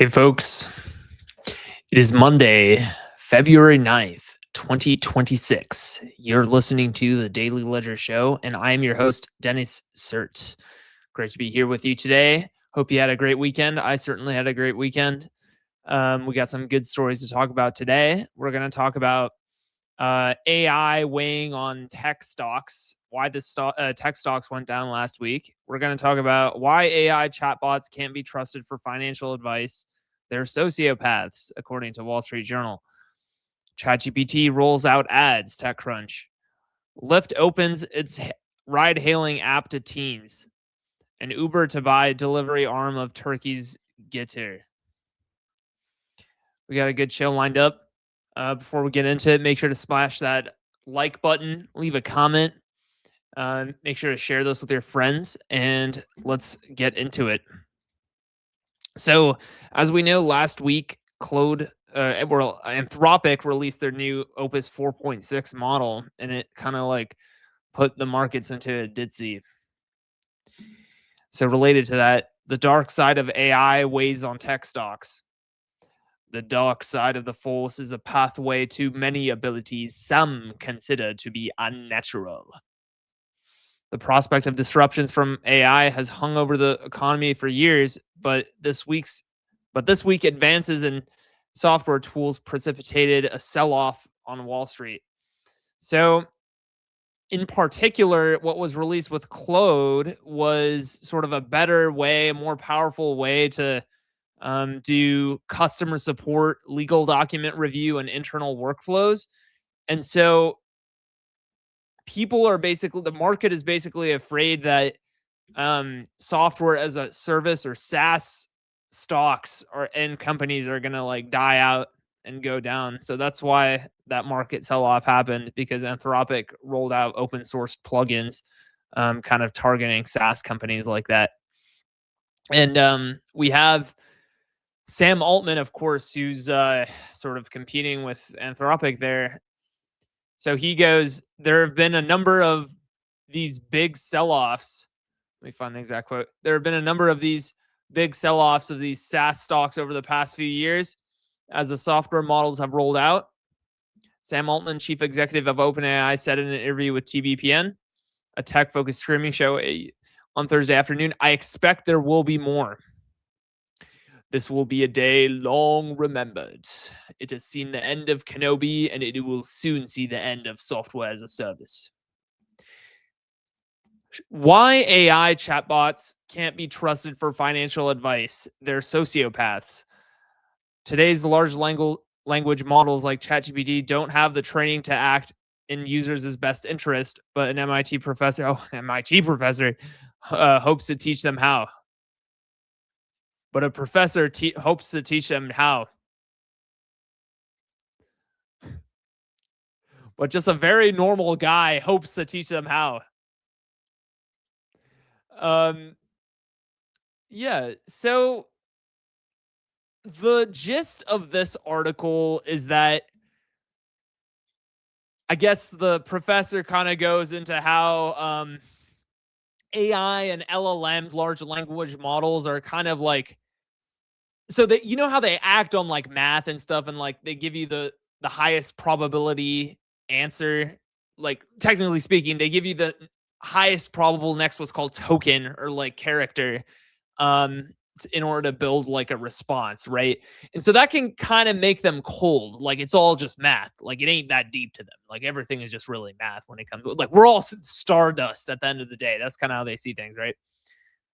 Hey, folks. It is Monday, February 9th, 2026. You're listening to the Daily Ledger Show, and I am your host, Dennis Sert. Great to be here with you today. Hope you had a great weekend. I certainly had a great weekend. We got some good stories to talk about today. We're going to talk about AI weighing on tech stocks, why the tech stocks went down last week. We're going to talk about why AI chatbots can't be trusted for financial advice. They're sociopaths, according to Wall Street Journal. Chatgpt rolls out ads, TechCrunch. Lyft opens its ride-hailing app to teens. And Uber to buy delivery arm of Turkey's Getir. We got a good show lined up. Before we get into it, make sure to smash that like button, leave a comment, make sure to share this with your friends, and let's get into it. So, as we know, last week, Anthropic released their new Opus 4.6 model, and it kind of like put the markets into a ditzy. So, related to that, the dark side of AI weighs on tech stocks. The dark side of the force is a pathway to many abilities some consider to be unnatural. The prospect of disruptions from AI has hung over the economy for years, but this week advances in software tools precipitated a sell-off on Wall Street. So, in particular, what was released with Claude was sort of a better way, a more powerful way to do customer support, legal document review, and internal workflows. And so the market is basically afraid that software as a service or SaaS stocks and companies are going to like die out and go down. So that's why that market sell-off happened, because Anthropic rolled out open source plugins kind of targeting SaaS companies like that. And we have Sam Altman, of course, who's sort of competing with Anthropic there. So he goes, there have been a number of these big sell-offs. Let me find the exact quote. There have been a number of these big sell-offs of these SaaS stocks over the past few years as the software models have rolled out. Sam Altman, chief executive of OpenAI, said in an interview with TBPN, a tech-focused streaming show on Thursday afternoon, "I expect there will be more. This will be a day long remembered. It has seen the end of Kenobi, and it will soon see the end of software as a service." Why AI chatbots can't be trusted for financial advice? They're sociopaths. Today's large language models like ChatGPT don't have the training to act in users' best interest, but an MIT professor hopes to teach them how. But a professor hopes to teach them how. But just a very normal guy hopes to teach them how. Yeah, so the gist of this article is that I guess the professor kind of goes into how AI and LLMs, large language models, are kind of like, so that, you know how they act on like math and stuff, and like they give you the highest probability answer. Like, technically speaking, they give you the highest probable next what's called token or like character in order to build like a response, right? And so that can kind of make them cold. Like, it's all just math. Like, it ain't that deep to them. Like, everything is just really math when it comes to, like, we're all stardust at the end of the day. That's kind of how they see things, right?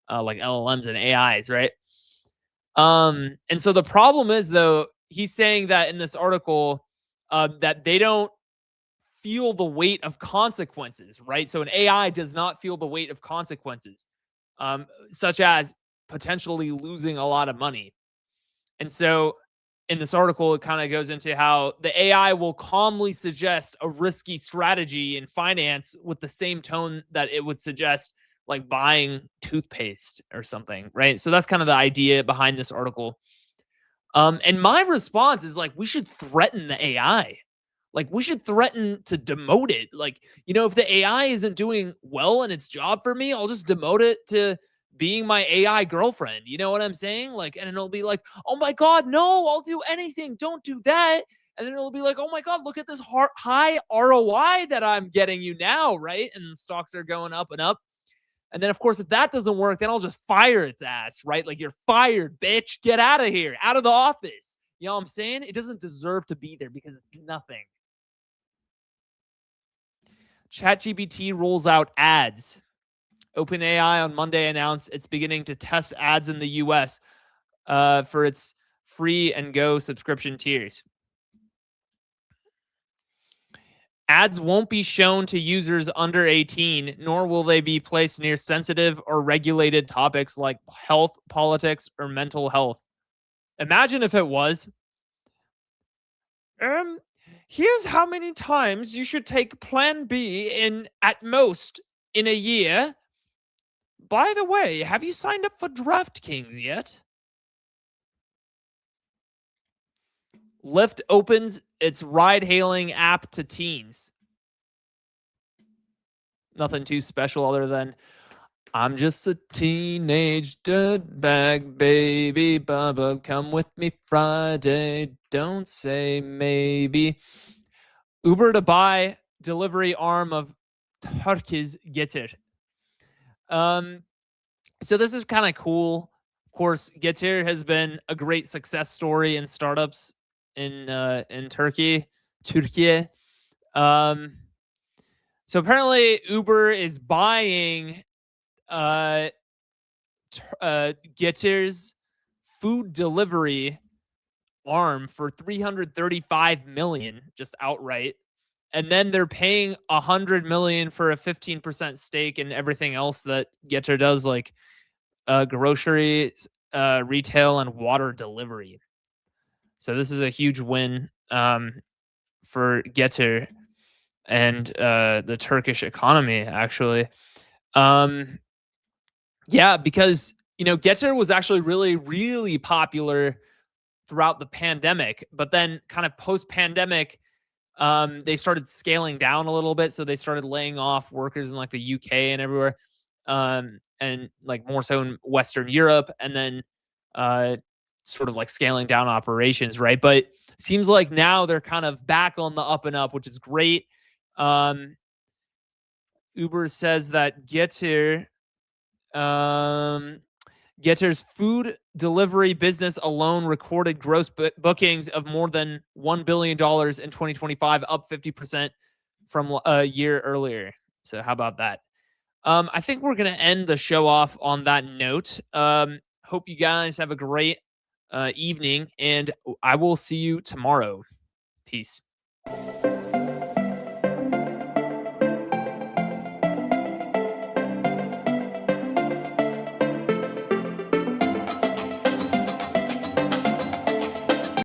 Like LLMs and AIs, right? And so the problem is, though, he's saying that in this article that they don't feel the weight of consequences, right? So an AI does not feel the weight of consequences, such as potentially losing a lot of money. And so in this article, it kind of goes into how the AI will calmly suggest a risky strategy in finance with the same tone that it would suggest like buying toothpaste or something, right? So that's kind of the idea behind this article. And my response is like, we should threaten the AI. Like, we should threaten to demote it. Like, you know, if the AI isn't doing well in its job for me, I'll just demote it to being my AI girlfriend. You know what I'm saying? Like, and it'll be like, oh my God, no, I'll do anything. Don't do that. And then it'll be like, oh my God, look at this high ROI that I'm getting you now, right? And the stocks are going up and up. And then, of course, if that doesn't work, then I'll just fire its ass, right? Like, you're fired, bitch. Get out of here, out of the office. You know what I'm saying? It doesn't deserve to be there because it's nothing. ChatGPT rolls out ads. OpenAI on Monday announced it's beginning to test ads in the US for its free and go subscription tiers. Ads won't be shown to users under 18, nor will they be placed near sensitive or regulated topics like health, politics, or mental health. Imagine if it was. Um, Here's how many times you should take Plan B in at most in a year. By the way, have you signed up for DraftKings yet? Lyft opens its ride-hailing app to teens. Nothing too special other than I'm just a teenage dirtbag, baby. Baba, come with me Friday. Don't say maybe. Uber to buy delivery arm of Turkey's Getir. So this is kind of cool. Of course, Getir has been a great success story in startups in Turkey. So apparently Uber is buying Getir's food delivery arm for 335 million just outright, and then they're paying 100 million for a 15% stake in everything else that Getir does, like grocery, retail, and water delivery. So this is a huge win for Getir and the Turkish economy, actually. Yeah, because Getir was actually really, really popular throughout the pandemic, but then kind of post-pandemic, they started scaling down a little bit. So they started laying off workers in like the UK and everywhere, and like more so in Western Europe, and then sort of like scaling down operations, right? But seems like now they're kind of back on the up and up, which is great. Uber says that Getir's food delivery business alone recorded gross bookings of more than $1 billion in 2025, up 50% from a year earlier. So how about that? I think we're going to end the show off on that note. Hope you guys have a great evening, and I will see you tomorrow. Peace.